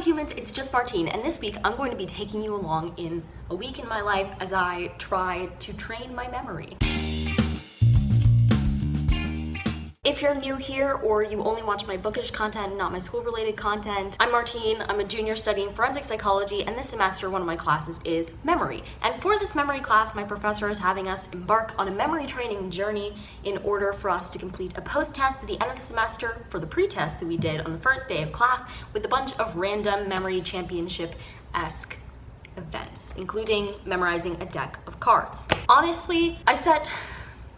humans, it's just Martine, and this week I'm going to be taking you along in a week in my life as I try to train my memory. If you're new here or you only watch my bookish content, not my school-related content, I'm Martine, I'm a junior studying forensic psychology, and this semester one of my classes is memory. And for this memory class, my professor is having us embark on a memory training journey in order for us to complete a post-test at the end of the semester for the pre-test that we did on the first day of class with a bunch of random memory championship-esque events, including memorizing a deck of cards. Honestly, I set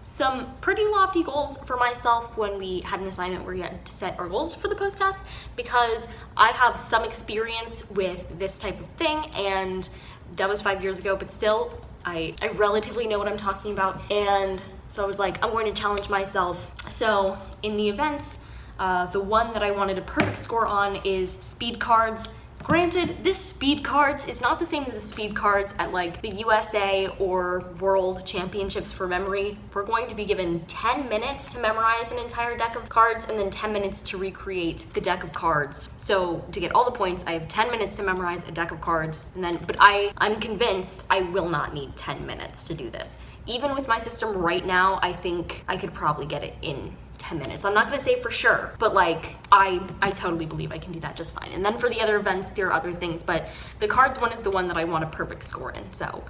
some pretty lofty goals for myself when we had an assignment where we had to set our goals for the post-test, because I have some experience with this type of thing, and that was 5 years ago, but still, I relatively know what I'm talking about, and so I was like, I'm going to challenge myself. So in the events, the one that I wanted a perfect score on is speed cards. Granted, this speed cards is not the same as the speed cards at like the USA or World Championships for memory. We're going to be given 10 minutes to memorize an entire deck of cards and then 10 minutes to recreate the deck of cards. So to get all the points, I have 10 minutes to memorize a deck of cards, and then, but I'm convinced I will not need 10 minutes to do this. Even with my system right now, I think I could probably get it in 10 minutes. I'm not gonna say for sure, but like, I totally believe I can do that just fine. And then for the other events, there are other things, but the cards one is the one that I want a perfect score in, so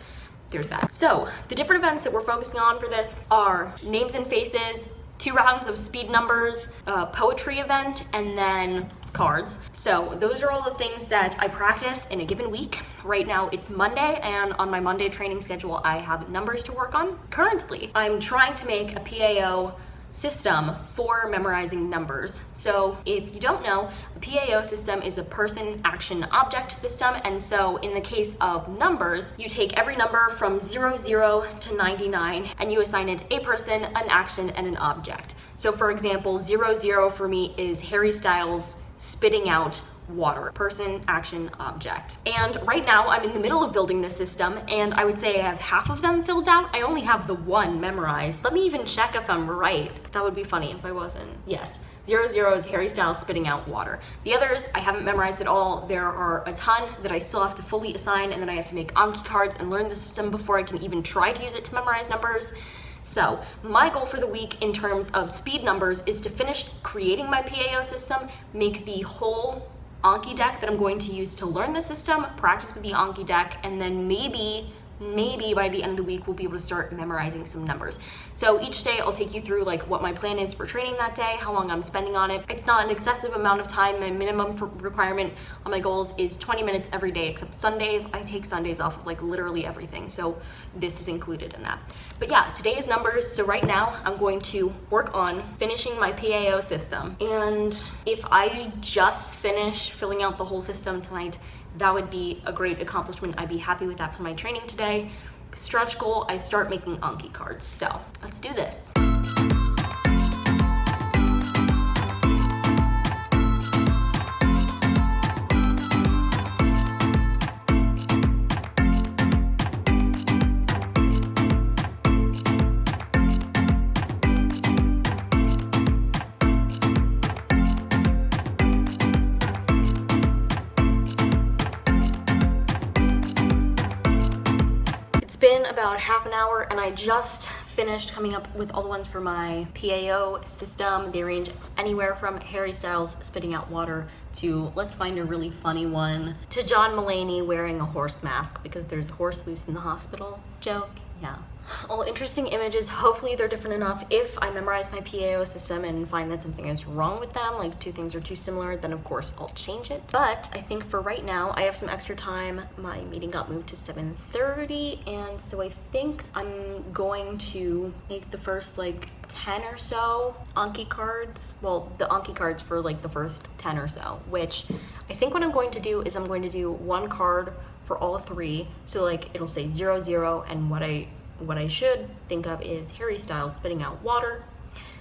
there's that. So the different events that we're focusing on for this are names and faces, 2 rounds of speed numbers, poetry event, and then cards. So those are all the things that I practice in a given week. Right now it's Monday, and on my Monday training schedule, I have numbers to work on. Currently, I'm trying to make a PAO system for memorizing numbers. So if you don't know, a PAO system is a person action object system, and so in the case of numbers, you take every number from 00 to 99 and you assign it a person, an action, and an object. So for example, 00 for me is Harry Styles spitting out water, person, action, object. And right now I'm in the middle of building this system, and I would say I have half of them filled out. I only have the one memorized. Let me even check if I'm right. That would be funny if I wasn't. Yes, 00 is Harry Styles spitting out water. The others I haven't memorized at all. There are a ton that I still have to fully assign, and then I have to make Anki cards and learn the system before I can even try to use it to memorize numbers. So my goal for the week in terms of speed numbers is to finish creating my PAO system, make the whole Anki deck that I'm going to use to learn the system, practice with the Anki deck, and then maybe by the end of the week we'll be able to start memorizing some numbers. So each day I'll take you through like what my plan is for training that day, how long I'm spending on it. It's not an excessive amount of time. My minimum requirement on my goals is 20 minutes every day, except Sundays. I take Sundays off of like literally everything, so this is included in that. But yeah, today is numbers, so right now I'm going to work on finishing my PAO system. And if I just finish filling out the whole system tonight, that would be a great accomplishment. I'd be happy with that for my training today. Stretch goal, I start making Anki cards. So let's do this. Been about half an hour, and I just finished coming up with all the ones for my PAO system. They range anywhere from Harry Styles spitting out water to, let's find a really funny one, to John Mulaney wearing a horse mask because there's a horse loose in the hospital joke. Yeah. All interesting images. Hopefully they're different enough. If I memorize my PAO system and find that something is wrong with them, like 2 things are too similar, then of course I'll change it. But I think for right now, I have some extra time. My meeting got moved to 7:30, and so I think I'm going to make the first like 10 or so Anki cards. Well, the Anki cards for like the first 10 or so, which I think what I'm going to do is I'm going to do 1 card for all 3. So like it'll say 00, and what I should think of is Harry Styles spitting out water.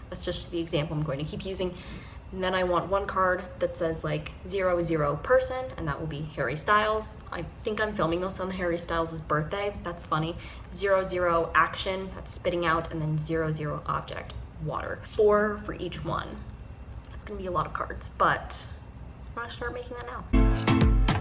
That's just the example I'm going to keep using. And then I want 1 card that says like 00 person, and that will be Harry Styles. I think I'm filming this on Harry Styles' birthday. That's funny. 00 action, that's spitting out, and then 00 object, water. 4 for each one. That's gonna be a lot of cards, but I'm gonna start making that now.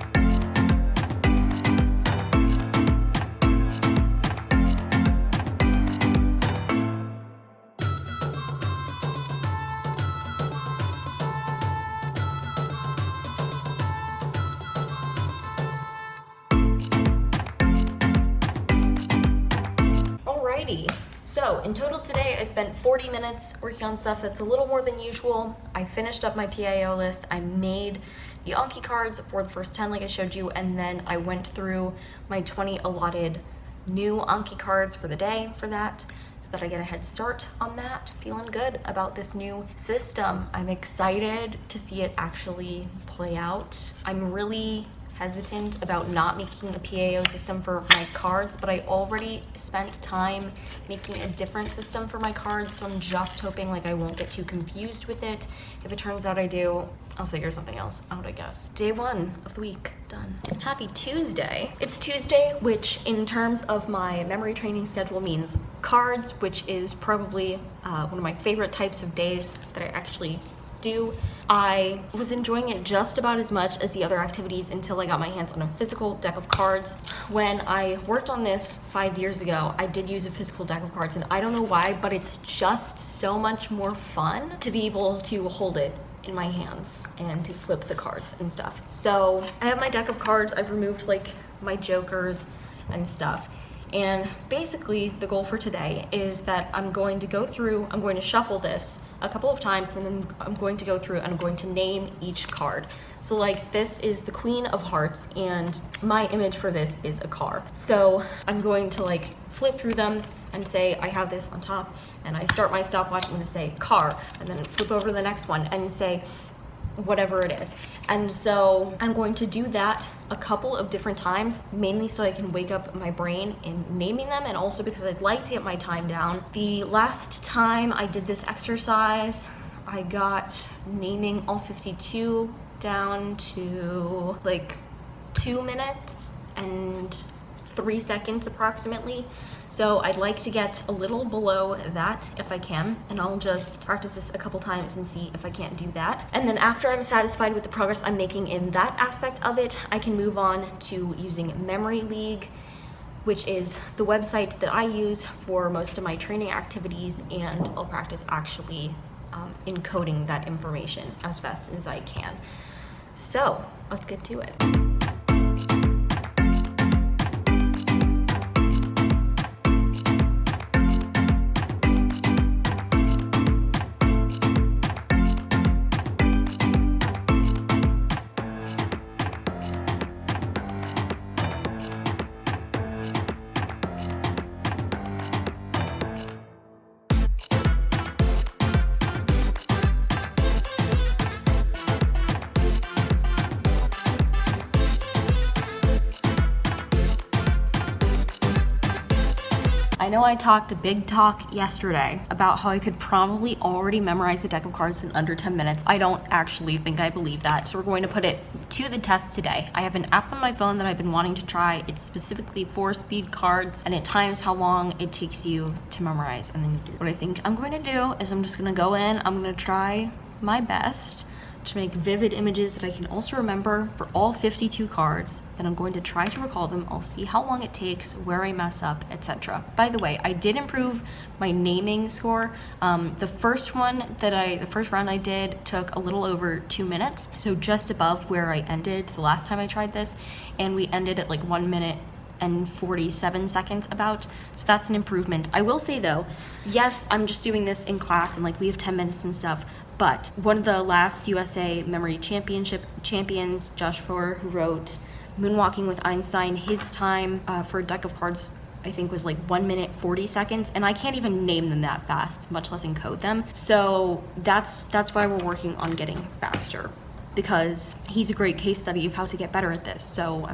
in total today, I spent 40 minutes working on stuff that's a little more than usual. I finished up my PAO list. I made the Anki cards for the first 10 like I showed you, and then I went through my 20 allotted new Anki cards for the day for that, so that I get a head start on that. Feeling good about this new system. I'm excited to see it actually play out. I'm really hesitant about not making a PAO system for my cards, but I already spent time making a different system for my cards, so I'm just hoping like I won't get too confused with it. If it turns out I do, I'll figure something else out, I guess. Day 1 of the week, done. Happy Tuesday. It's Tuesday, which in terms of my memory training schedule means cards, which is probably one of my favorite types of days that I actually do. I was enjoying it just about as much as the other activities until I got my hands on a physical deck of cards. When I worked on this 5 years ago, I did use a physical deck of cards, and I don't know why, but it's just so much more fun to be able to hold it in my hands and to flip the cards and stuff. So I have my deck of cards. I've removed like my jokers and stuff. And basically the goal for today is that I'm going to shuffle this a couple of times, and then I'm going to go through and I'm going to name each card. So like this is the Queen of Hearts, and my image for this is a car. So I'm going to like flip through them and say I have this on top, and I start my stopwatch, I'm gonna say car, and then flip over to the next one and say whatever it is. And so I'm going to do that a couple of different times, mainly so I can wake up my brain in naming them, and also because I'd like to get my time down. The last time I did this exercise, I got naming all 52 down to like 2 minutes and 3 seconds approximately. So I'd like to get a little below that if I can, and I'll just practice this a couple times and see if I can't do that. And then after I'm satisfied with the progress I'm making in that aspect of it, I can move on to using Memory League, which is the website that I use for most of my training activities, and I'll practice actually encoding that information as fast as I can. So let's get to it. I know I talked a big talk yesterday about how I could probably already memorize the deck of cards in under 10 minutes. I don't actually think I believe that, so we're going to put it to the test today. I have an app on my phone that I've been wanting to try. It's specifically for speed cards, and it times how long it takes you to memorize, and then you do. What I think I'm going to do is I'm just going to go in, I'm going to try my best to make vivid images that I can also remember for all 52 cards. Then I'm going to try to recall them. I'll see how long it takes, where I mess up, etc. By the way, I did improve my naming score. The first round I did took a little over 2 minutes, so just above where I ended the last time I tried this, and we ended at like 1 minute and 47 seconds about, so that's an improvement. I will say though, yes, I'm just doing this in class and like we have 10 minutes and stuff, but one of the last USA Memory Championship champions, Josh Foer, who wrote Moonwalking with Einstein, his time for a deck of cards I think was like 1 minute 40 seconds, and I can't even name them that fast, much less encode them. So that's why we're working on getting faster, because he's a great case study of how to get better at this. So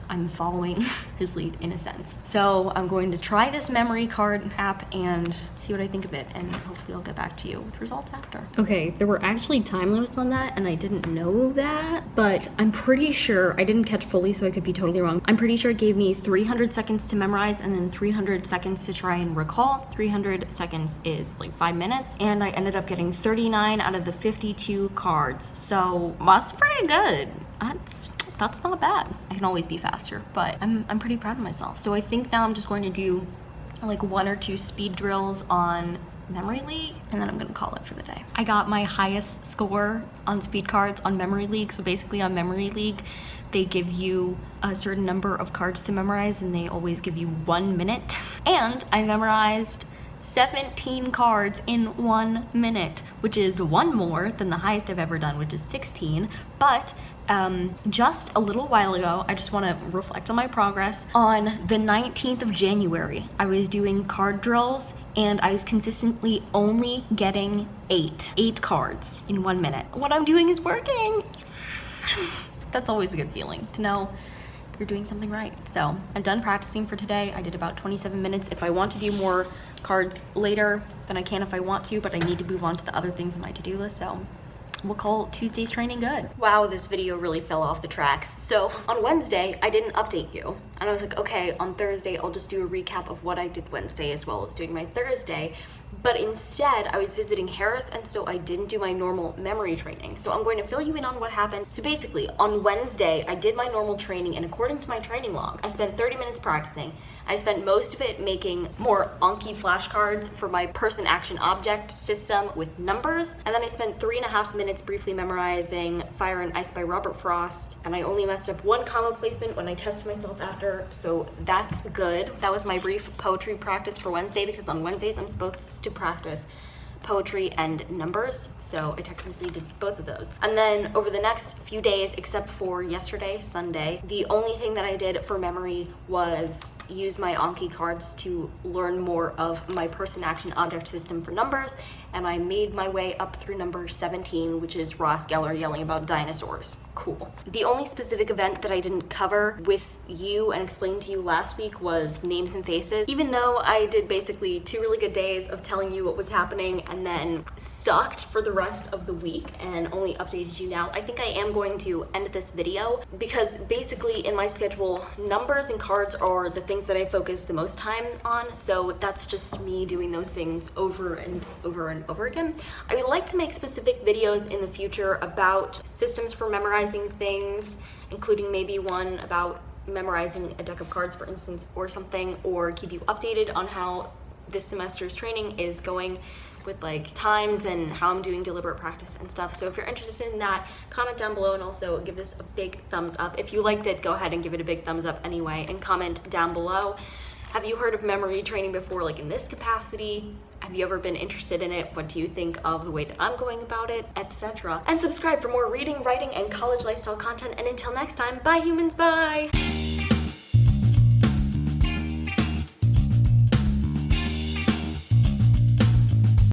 I'm following his lead in a sense. So I'm going to try this memory card app and see what I think of it, and hopefully I'll get back to you with results after. Okay, there were actually time limits on that, and I didn't know that, but I'm pretty sure, I didn't catch fully, so I could be totally wrong. I'm pretty sure it gave me 300 seconds to memorize and then 300 seconds to try and recall. 300 seconds is like 5 minutes, and I ended up getting 39 out of the 52 cards, so that's pretty good. That's not bad. I can always be faster, but I'm pretty proud of myself. So I think now I'm just going to do like 1 or 2 speed drills on Memory League, and then I'm gonna call it for the day. I got my highest score on speed cards on Memory League. So basically on Memory League, they give you a certain number of cards to memorize, and they always give you 1 minute. And I memorized 17 cards in 1 minute, which is one more than the highest I've ever done, which is 16. But just a little while ago, I just want to reflect on my progress. On the 19th of January, I was doing card drills and I was consistently only getting 8 cards in 1 minute. What I'm doing is working. That's always a good feeling to know you're doing something right. So I'm done practicing for today. I did about 27 minutes. If I want to do more cards later, then I can if I want to, but I need to move on to the other things on my to-do list. So we'll call Tuesday's training good. Wow, this video really fell off the tracks. So on Wednesday, I didn't update you. And I was like, okay, on Thursday, I'll just do a recap of what I did Wednesday as well as doing my Thursday. But instead, I was visiting Harris, and so I didn't do my normal memory training. So I'm going to fill you in on what happened. So basically, on Wednesday, I did my normal training, and according to my training log, I spent 30 minutes practicing. I spent most of it making more Anki flashcards for my person action object system with numbers. And then I spent 3.5 minutes briefly memorizing Fire and Ice by Robert Frost. And I only messed up one comma placement when I tested myself after, so that's good. That was my brief poetry practice for Wednesday, because on Wednesdays I'm supposed to practice poetry and numbers, so I technically did both of those. And then over the next few days, except for yesterday, Sunday, the only thing that I did for memory was use my Anki cards to learn more of my person action object system for numbers, and I made my way up through number 17, which is Ross Geller yelling about dinosaurs. Cool. The only specific event that I didn't cover with you and explain to you last week was names and faces. Even though I did basically 2 really good days of telling you what was happening and then sucked for the rest of the week and only updated you now, I think I am going to end this video because basically in my schedule, numbers and cards are the things that I focus the most time on, so that's just me doing those things over and over and over again. I would like to make specific videos in the future about systems for memorizing things, including maybe one about memorizing a deck of cards, for instance, or something, or keep you updated on how this semester's training is going with like times and how I'm doing deliberate practice and stuff. So if you're interested in that, comment down below and also give this a big thumbs up. If you liked it, go ahead and give it a big thumbs up anyway and comment down below. Have you heard of memory training before, like in this capacity? Have you ever been interested in it? What do you think of the way that I'm going about it, etc.? And subscribe for more reading, writing, and college lifestyle content. And until next time, bye humans, bye!